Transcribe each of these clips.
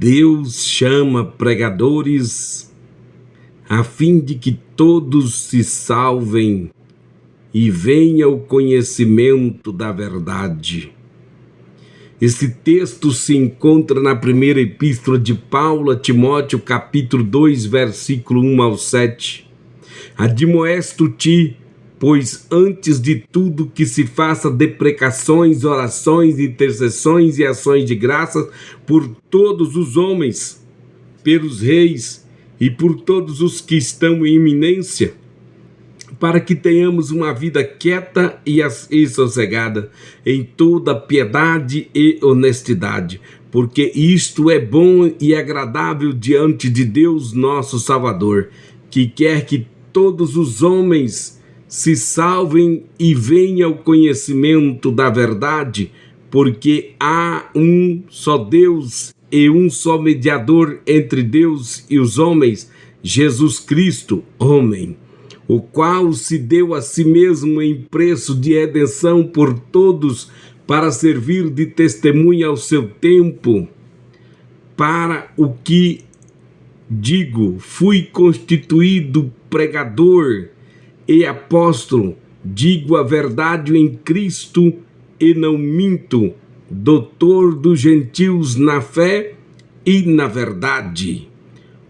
Deus chama pregadores a fim de que todos se salvem e venha o conhecimento da verdade. Esse texto se encontra na primeira epístola de Paulo a Timóteo, capítulo 2, versículo 1 ao 7. Admoesto-te, pois antes de tudo que se faça deprecações, orações, intercessões e ações de graças por todos os homens, pelos reis e por todos os que estão em iminência, para que tenhamos uma vida quieta e sossegada, em toda piedade e honestidade, porque isto é bom e agradável diante de Deus nosso Salvador, que quer que todos os homens se salvem e venham ao conhecimento da verdade, porque há um só Deus e um só mediador entre Deus e os homens, Jesus Cristo, homem, o qual se deu a si mesmo em preço de redenção por todos, para servir de testemunha ao seu tempo. Para o que digo, fui constituído pregador e apóstolo, digo a verdade em Cristo e não minto, doutor dos gentios na fé e na verdade.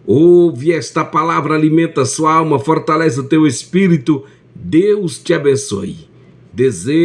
Ouve esta palavra, alimenta a sua alma, fortalece o teu espírito. Deus te abençoe.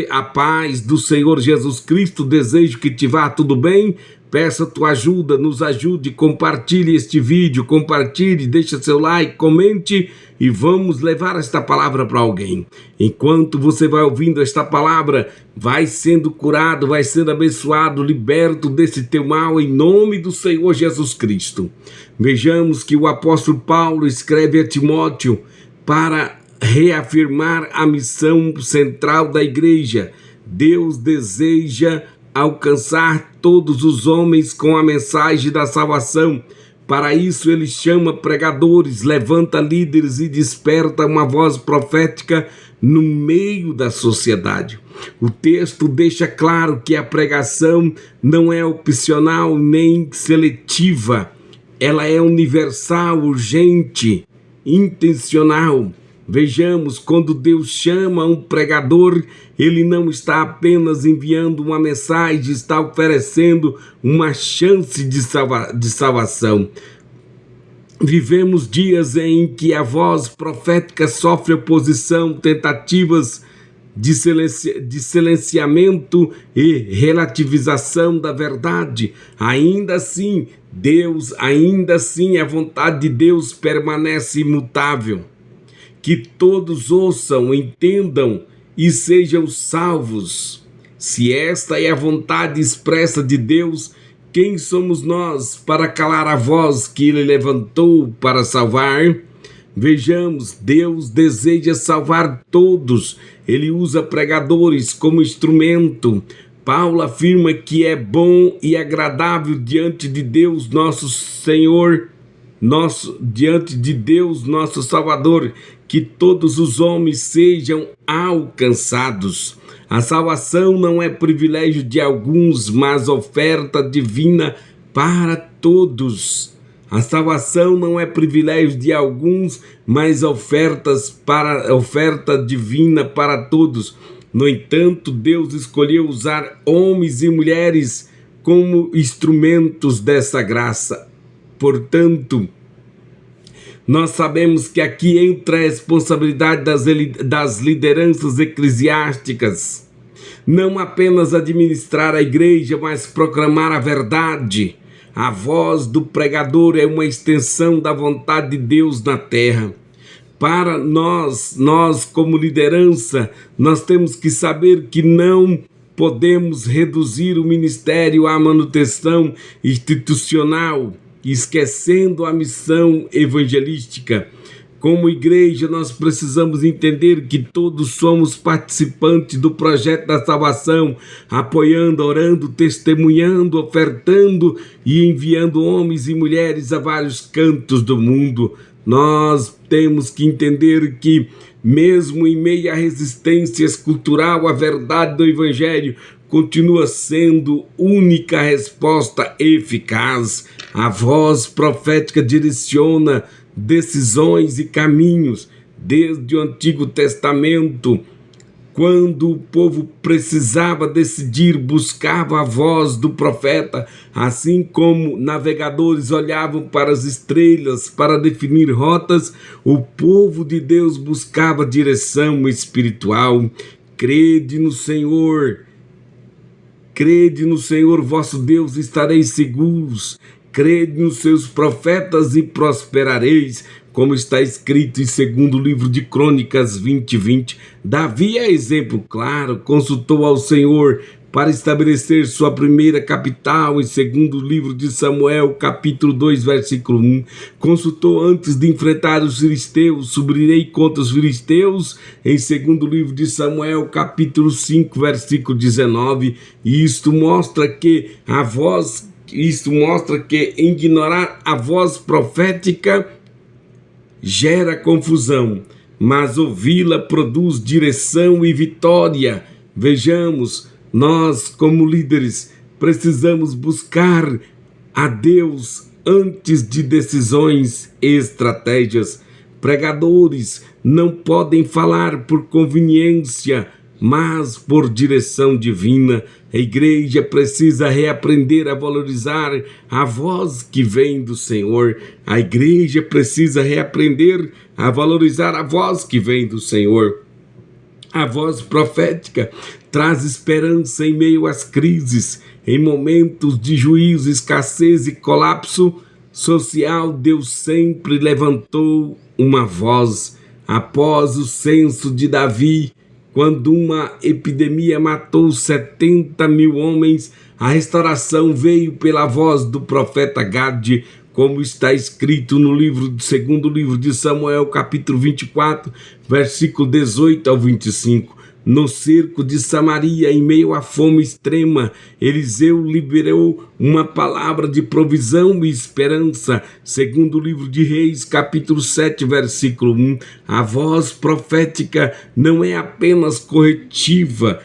A paz do Senhor Jesus Cristo. Desejo que te vá tudo bem. Peço a tua ajuda, nos ajude, compartilhe este vídeo, compartilhe, deixa seu like, comente e vamos levar esta palavra para alguém. Enquanto você vai ouvindo esta palavra, vai sendo curado, vai sendo abençoado, liberto desse teu mal em nome do Senhor Jesus Cristo. Vejamos que o apóstolo Paulo escreve a Timóteo para reafirmar a missão central da igreja. Deus deseja alcançar todos os homens com a mensagem da salvação. Para isso ele chama pregadores, levanta líderes e desperta uma voz profética no meio da sociedade. O texto deixa claro que a pregação não é opcional nem seletiva. Ela é universal, urgente, intencional. Vejamos, quando Deus chama um pregador, ele não está apenas enviando uma mensagem, está oferecendo uma chance de salvação. Vivemos dias em que a voz profética sofre oposição, tentativas de silenciamento e relativização da verdade. Ainda assim, a vontade de Deus permanece imutável. Que todos ouçam, entendam e sejam salvos. Se esta é a vontade expressa de Deus, quem somos nós para calar a voz que Ele levantou para salvar? Vejamos, Deus deseja salvar todos. Ele usa pregadores como instrumento. Paulo afirma que é bom e agradável diante de Deus nosso Senhor, diante de Deus nosso Salvador, que todos os homens sejam alcançados. A salvação não é privilégio de alguns, mas oferta divina para todos. A salvação não é privilégio de alguns, mas oferta divina para todos. No entanto, Deus escolheu usar homens e mulheres como instrumentos dessa graça. Portanto, nós sabemos que aqui entra a responsabilidade das lideranças eclesiásticas. Não apenas administrar a igreja, mas proclamar a verdade. A voz do pregador é uma extensão da vontade de Deus na terra. Para nós como liderança, nós temos que saber que não podemos reduzir o ministério à manutenção institucional, esquecendo a missão evangelística. Como igreja, nós precisamos entender que todos somos participantes do projeto da salvação, apoiando, orando, testemunhando, ofertando e enviando homens e mulheres a vários cantos do mundo. Nós temos que entender que, mesmo em meio à resistência cultural à verdade do Evangelho, continua sendo única resposta eficaz. A voz profética direciona decisões e caminhos desde o Antigo Testamento. Quando o povo precisava decidir, buscava a voz do profeta, assim como navegadores olhavam para as estrelas para definir rotas, o povo de Deus buscava direção espiritual. Crede no Senhor vosso Deus, estareis seguros. Crede nos seus profetas e prosperareis, como está escrito em 2º livro de Crônicas 20:20. Davi é exemplo claro, consultou ao Senhor para estabelecer sua primeira capital em 2º livro de Samuel, capítulo 2, versículo 1. Consultou antes de enfrentar os filisteus, subirei contra os filisteus, em 2º livro de Samuel, capítulo 5, versículo 19. E isto mostra que ignorar a voz profética gera confusão, mas ouvi-la produz direção e vitória. Vejamos, nós como líderes precisamos buscar a Deus antes de decisões e estratégias. Pregadores não podem falar por conveniência, mas por direção divina. A igreja precisa reaprender a valorizar a voz que vem do Senhor. A igreja precisa reaprender a valorizar a voz que vem do Senhor. A voz profética traz esperança em meio às crises. Em momentos de juízo, escassez e colapso social, Deus sempre levantou uma voz. Após o censo de Davi, quando uma epidemia matou 70 mil homens, a restauração veio pela voz do profeta Gade, como está escrito no 2º livro de Samuel, capítulo 24, versículo 18 ao 25. No cerco de Samaria, em meio à fome extrema, Eliseu liberou uma palavra de provisão e esperança. 2º livro de Reis, capítulo 7, versículo 1. A voz profética não é apenas corretiva,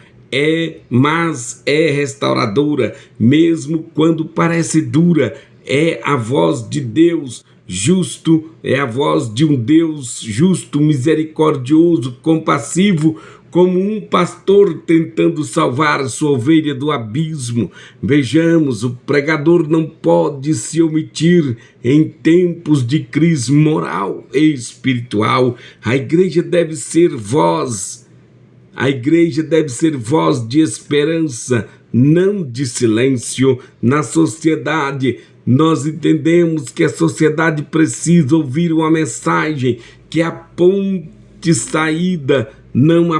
mas é restauradora, mesmo quando parece dura. É a voz de Deus justo, é a voz de um Deus justo, misericordioso, compassivo, como um pastor tentando salvar sua ovelha do abismo. Vejamos, o pregador não pode se omitir em tempos de crise moral e espiritual. A igreja deve ser voz. A igreja deve ser voz de esperança, não de silêncio. Na sociedade, nós entendemos que a sociedade precisa ouvir uma mensagem que aponte saída, não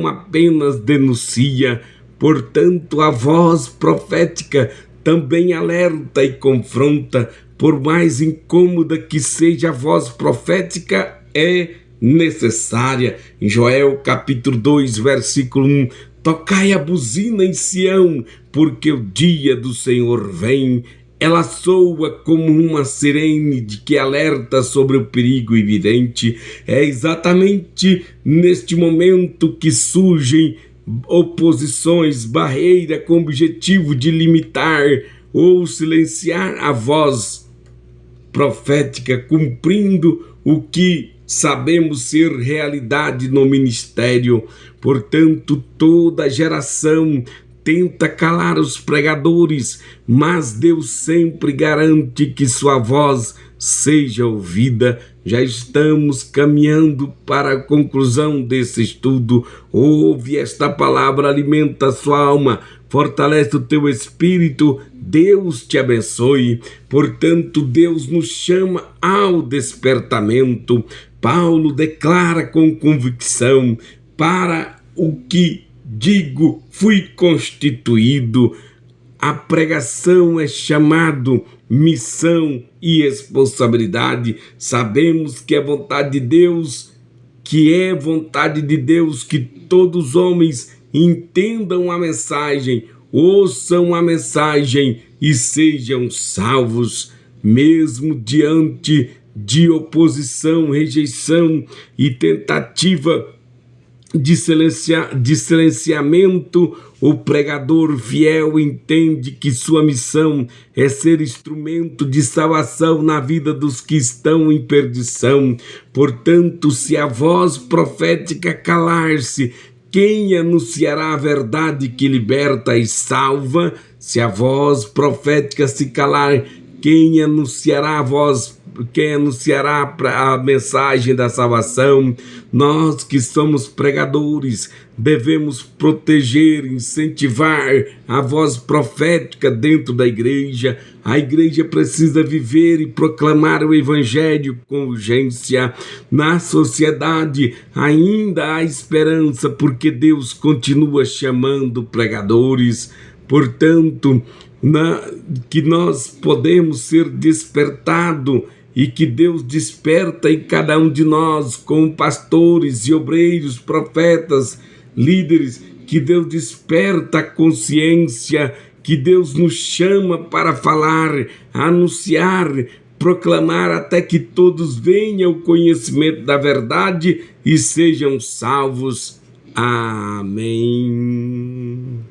apenas denuncia. Portanto, a voz profética também alerta e confronta. Por mais incômoda que seja a voz profética, é necessária. Em Joel capítulo 2, versículo 1, tocai a buzina em Sião, porque o dia do Senhor vem. Ela soa como uma sirene de que alerta sobre o perigo iminente. É exatamente neste momento que surgem oposições, barreiras com o objetivo de limitar ou silenciar a voz profética, cumprindo o que sabemos ser realidade no ministério. Portanto, toda geração tenta calar os pregadores, mas Deus sempre garante que sua voz seja ouvida. Já estamos caminhando para a conclusão desse estudo. Ouve esta palavra, alimenta a sua alma, fortalece o teu espírito. Deus te abençoe. Portanto, Deus nos chama ao despertamento. Paulo declara com convicção: para o que digo, fui constituído. A pregação é chamado, missão e responsabilidade. Sabemos que é vontade de Deus, que todos os homens entendam a mensagem, ouçam a mensagem e sejam salvos, mesmo diante de oposição, rejeição e tentativa de silenciamento, o pregador fiel entende que sua missão é ser instrumento de salvação na vida dos que estão em perdição. Portanto, se a voz profética calar-se, quem anunciará a verdade que liberta e salva? Se a voz profética se calar, quem anunciará a mensagem da salvação? Nós que somos pregadores devemos proteger, incentivar a voz profética dentro da igreja. A igreja precisa viver e proclamar o evangelho com urgência. Na sociedade ainda há esperança, porque Deus continua chamando pregadores. Portanto, que nós podemos ser despertados e que Deus desperta em cada um de nós, como pastores e obreiros, profetas, líderes, que Deus desperta a consciência, que Deus nos chama para falar, anunciar, proclamar até que todos venham ao conhecimento da verdade e sejam salvos. Amém.